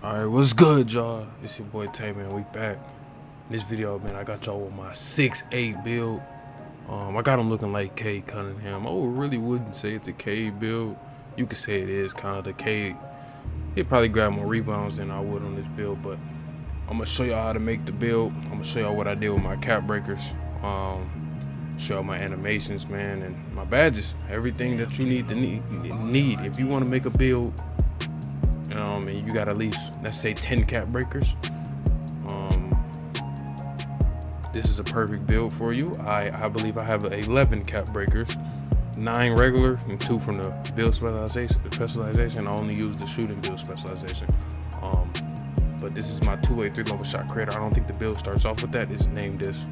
Alright, what's good, y'all? It's your boy Tay, man. We back. In this video, man, I got y'all with my 6'8 build. I got him looking like K Cunningham. I really wouldn't say it's a K build. You could say it is kind of the K. He'd probably grab more rebounds than I would on this build, but I'm gonna show y'all how to make the build. I'm gonna show y'all what I did with my cap breakers. Show y'all my animations, man, and my badges. Everything that you need if you want to make a build. And you got at least, let's say, 10 cap breakers. This is a perfect build for you. I believe I have 11 cap breakers, 9 regular and 2 from the build specialization. I only use the shooting build specialization. But this is my 2-way 3-level shot creator. I don't think the build starts off with that. It's named this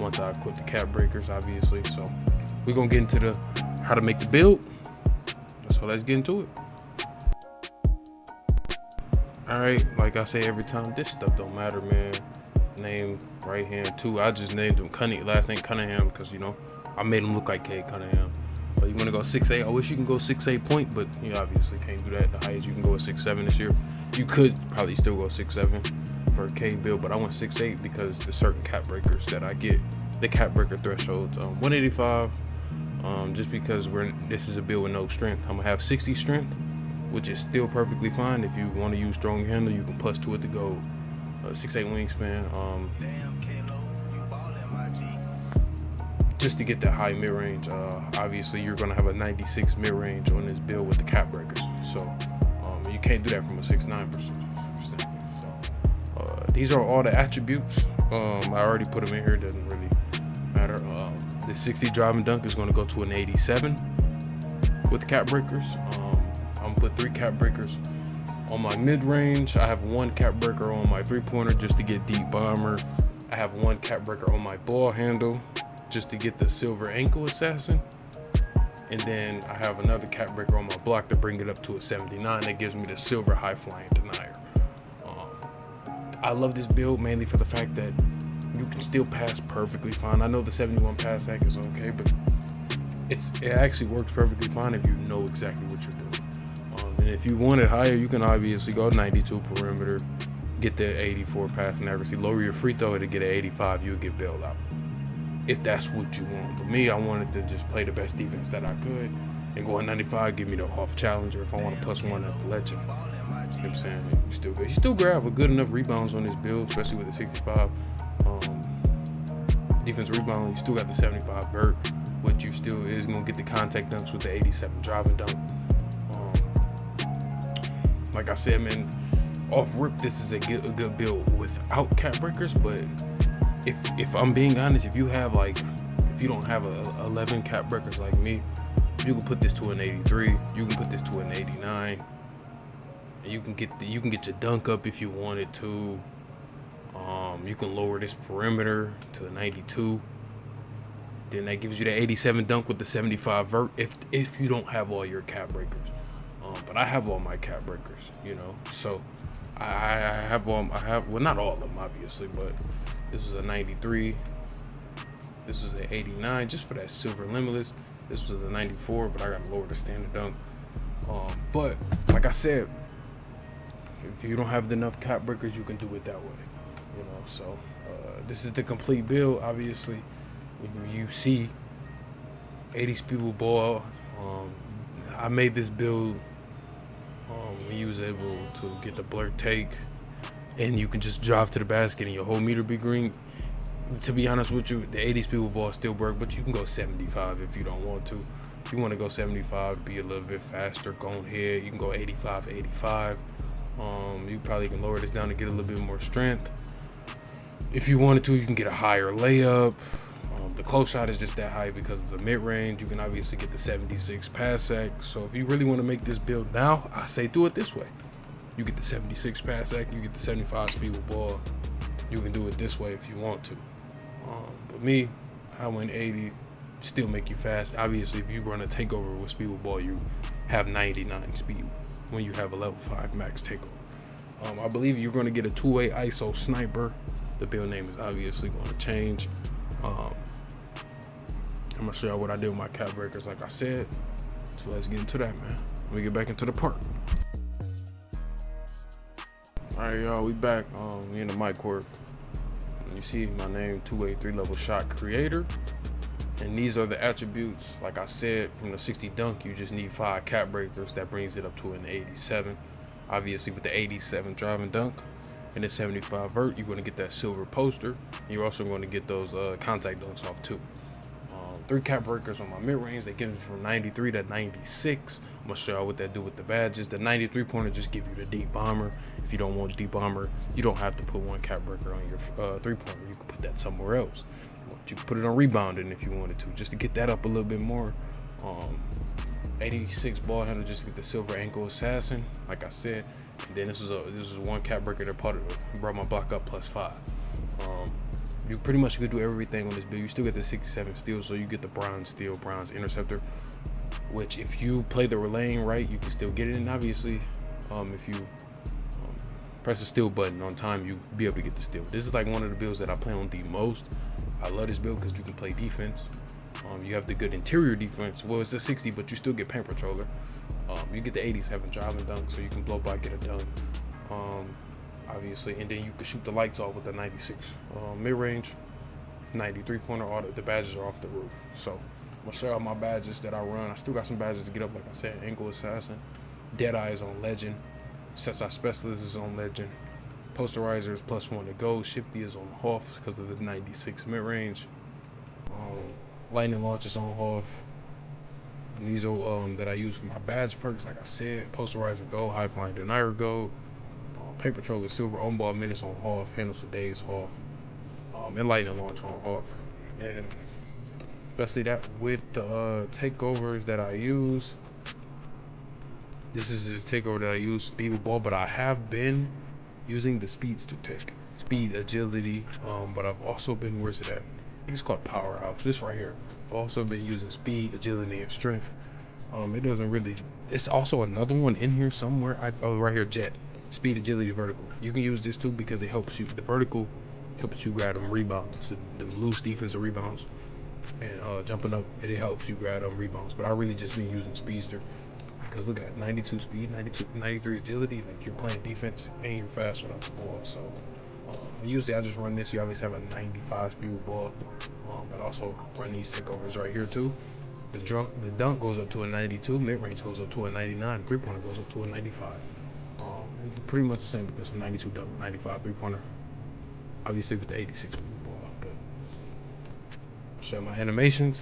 once I equip the cap breakers, obviously. So we're gonna get into how to make the build. So let's get into it. Alright, like I say every time, this stuff don't matter, man. Name, right hand, 2. I just named him last name Cunningham because, you know, I made him look like K Cunningham. But you want to go 6'8? I wish you can go 6'8 point, but you obviously can't do that. The highest you can go is 6'7 this year. You could probably still go 6'7 for a K build, but I went 6'8 because the certain cap breakers that I get, the cap breaker thresholds, 185. Just because this is a build with no strength. I'm gonna have 60 strength, which is still perfectly fine. If you want to use strong handle, you can +2 it to go 6'8 wingspan. Just to get that high mid range. Obviously, you're gonna have a 96 mid range on this build with the cap breakers. So you can't do that from a 6'9 perspective. So these are all the attributes. I already put them in here. Doesn't really matter. The 60 driving dunk is going to go to an 87 with cap breakers. I'm gonna put 3 cap breakers on my mid-range. I have 1 cap breaker on my 3-pointer just to get deep bomber. I have 1 cap breaker on my ball handle just to get the silver ankle assassin. And then I have another cap breaker on my block to bring it up to a 79. That gives me the silver high flying denier. I love this build mainly for the fact that you can still pass perfectly fine. I know the 71 pass hack is okay, but it actually works perfectly fine if you know exactly what you're doing. And if you want it higher, you can obviously go 92 perimeter, get the 84 passing accuracy, lower your free throw to get an 85, you'll get bailed out. If that's what you want. But me, I wanted to just play the best defense that I could and go at 95, give me the off challenger if I want to +1 at the legend. You know what I'm saying? You still grab a good enough rebounds on this build, especially with the 65 defensive rebound. You still got the 75 vert, which you still is gonna get the contact dunks with the 87 driving dunk. Like I said, man, off rip, this is a good build without cap breakers. But if I'm being honest, if you don't have 11 cap breakers like me, you can put this to an 83. You can put this to an 89. And you can get your dunk up if you wanted to. You can lower this perimeter to a 92. Then that gives you the 87 dunk with the 75 vert if you don't have all your cap breakers. But I have all my cap breakers, you know. So I have well, not all of them obviously, but this was a 93. This was an 89 just for that silver limitless. This was a 94, but I got to lower the standard dunk. But like I said, if you don't have enough cap breakers, you can do it that way, you know. So this is the complete build. Obviously, when you see 80 speed ball, I made this build when you was able to get the blur take, and you can just drive to the basket and your whole meter be green. To be honest with you, the 80 speed ball still work, but you can go 75 if you don't want to. If you want to go 75, be a little bit faster, go ahead. You can go 85, 85. You probably can lower this down to get a little bit more strength. If you wanted to, you can get a higher layup. The close shot is just that high because of the mid-range. You can obviously get the 76 pass sack. So if you really want to make this build now, I say do it this way. You get the 76 pass sack, you get the 75 speed with ball. You can do it this way if you want to. But me, I went 80, still make you fast. Obviously, if you run a takeover with speed with ball, you have 99 speed when you have a level 5 max takeover. I believe you're going to get a 2-way ISO sniper. The build name is obviously going to change. I'm gonna show y'all what I did with my cap breakers, like I said. So let's get into that, man. Let me get back into the part. Alright, y'all, we back. We in the mic court. You see my name, 283 level shot creator. And these are the attributes. Like I said, from the 60 dunk, you just need 5 cap breakers. That brings it up to an 87. Obviously, with the 87 driving dunk and the 75 vert, you're going to get that silver poster. You're also going to get those contact dunks off too. 3 cap breakers on my mid range. They give me from 93 to 96. I'm gonna show y'all what that do with the badges. The 93 pointer just give you the deep bomber. If you don't want deep bomber, you don't have to put 1 cap breaker on your 3 pointer. You can put that somewhere else. You can put it on rebounding if you wanted to, just to get that up a little bit more. 86 ball handle just to get the silver ankle assassin, like I said. And then this is 1 cap breaker that brought my block up +5. You pretty much could do everything on this build. You still get the 67 steel, so you get the bronze steel, bronze interceptor, which if you play the relaying right, you can still get it. And obviously, if you press the steel button on time, you'll be able to get the steel. This is like one of the builds that I play on the most. I love this build because you can play defense. You have the good interior defense. Well, it's a 60, but you still get paint patroller. You get the 87 driving dunk, so you can blow by, get a dunk. Obviously, and then you can shoot the lights off with the 96 mid-range, 93 pointer. All the badges are off the roof. So I'm gonna show y'all my badges that I run. I still got some badges to get up, like I said. Ankle assassin, Deadeye is on legend, Setsai specialist is on legend, posterizer is +1 to go, Shifty is on Hoff because of the 96 mid-range, lightning launch is on Hoff. And these are that I use for my badge perks, like I said. Posterizer go, high flying denier go. Paint patroller silver, on ball minutes on Hoff, handles for days Hoff, and lightning launch on Hoff. And especially that with the takeovers that I use. This is the takeover that I use, speed with ball, but I have been using the speedster tech, speed, agility. But I've also been, where's it at? I think it's called powerhouse. This right here. I've also been using speed, agility, and strength. It doesn't really. It's also another one in here somewhere. Right here, jet. Speed, agility, vertical. You can use this too because it helps you. The vertical helps you grab them rebounds, the loose defensive rebounds, and jumping up, it helps you grab them rebounds. But I really just been using speedster because look at 92 speed, 93 agility. Like, you're playing defense and you're fast without the ball. So usually I just run this. You always have a 95 speed with ball, but also run these takeovers right here too. The dunk goes up to a 92, mid range goes up to a 99, 3-pointer goes up to a 95. Pretty much the same because from 92 dunk, 95 3-pointer. Obviously with the 86 ball. But show my animations.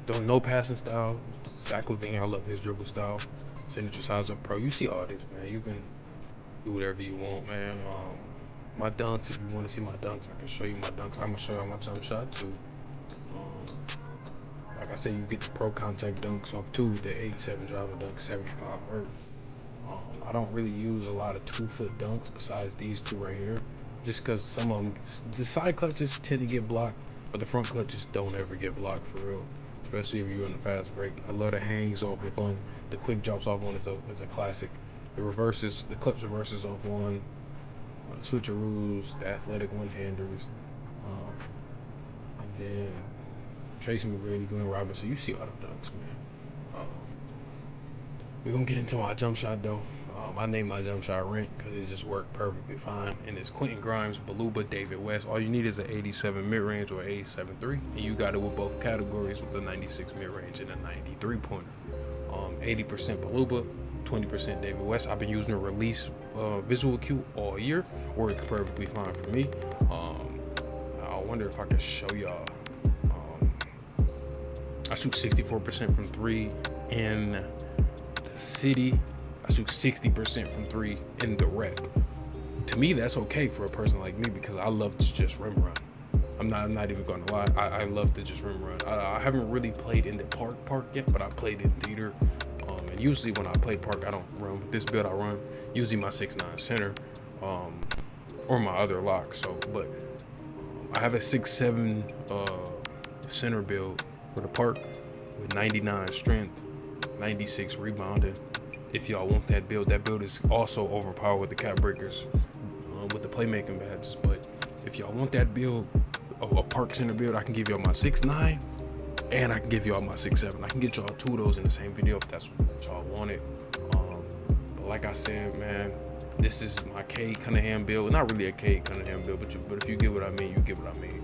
Don't no passing style. Zach Levine, I love his dribble style. Signature size up pro. You see all this, man. You can do whatever you want, man. My dunks, if you want to see my dunks, I can show you my dunks. I'm gonna show you my jump shot too. Like I said, you get the pro contact dunks off too, the 87 driver dunk, 75 vert. I don't really use a lot of 2-foot dunks besides these 2 right here, just because some of them, the side clutches tend to get blocked, but the front clutches don't ever get blocked for real, especially if you're in a fast break. I love the hangs off with one, the quick drops off one is a classic. The reverses, the clips reverses off one, switcheroos, the athletic one-handers, and then Tracy McGrady, Glenn Robinson. You see all the dunks, man. We're gonna get into my jump shot though. I named my jump shot Rent because it just worked perfectly fine. And it's Quentin Grimes, Baluba, David West. All you need is an 87 mid-range or 87 3, and you got it with both categories with the 96 mid-range and a 93 pointer. 80% Baluba, 20% David West. I've been using a release visual cue all year. Worked perfectly fine for me. I wonder if I could show y'all. I shoot 64% from 3 in the city. I shoot 60% from 3 in the rec. To me, that's okay for a person like me because I love to just rim run. I'm not even gonna lie. I love to just rim run. I haven't really played in the park yet, but I played in theater. And usually when I play park, I don't run. With this build, I run usually my 6'9" center, or my other lock. So, but I have a 6'7" center build for the park with 99 strength, 96 rebounding. If y'all want that build is also overpowered with the cap breakers, with the playmaking badges. But if y'all want that build, a park center build, I can give y'all my 6'9", and I can give y'all my 6'7". I can get y'all 2 of those in the same video if that's what y'all wanted. like I said, man, this is my Cade Cunningham build. Not really a Cade Cunningham build, but if you get what I mean, you get what I mean.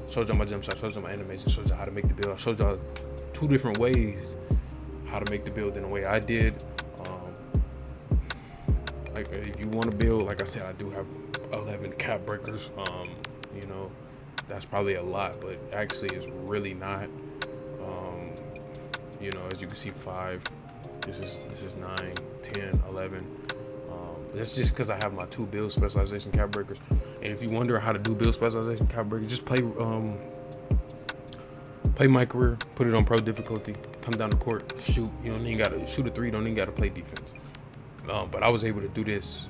Showed y'all my jump shot, showed y'all my animation, showed y'all how to make the build. I showed y'all 2 different ways how to make the build in the way I did. Like if you want to build, like I said, I do have 11 cap breakers. You know, that's probably a lot, but actually it's really not. You know, as you can see, 5. This is 9, 10, 11. That's just because I have my 2 build specialization cap breakers. And if you wonder how to do build specialization cap breakers, just play my career, put it on pro difficulty, come down the court, shoot. You don't even gotta shoot a 3, don't even gotta play defense. But I was able to do this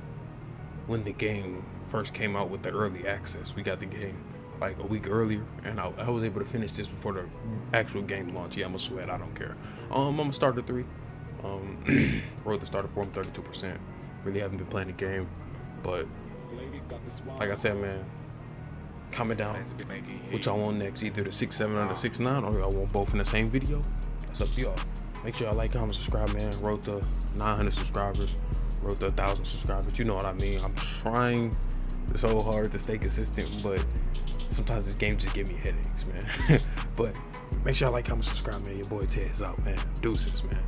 when the game first came out with the early access. We got the game like a week earlier, and I was able to finish this before the actual game launch. Yeah, I'm a sweat, I don't care. I'm a starter 3. Wrote the starter for him 32%. Really haven't been playing the game, but like I said, man, comment down what y'all want next, either the 6'7" or the 6'9", or y'all want both in the same video. That's up to y'all. Make sure y'all like, comment, subscribe, man. Wrote the 900 subscribers, wrote the 1,000 subscribers. You know what I mean. I'm trying so hard to stay consistent, but sometimes this game just give me headaches, man. But make sure y'all like, comment, subscribe, man. Your boy Ted's out, man. Deuces, man.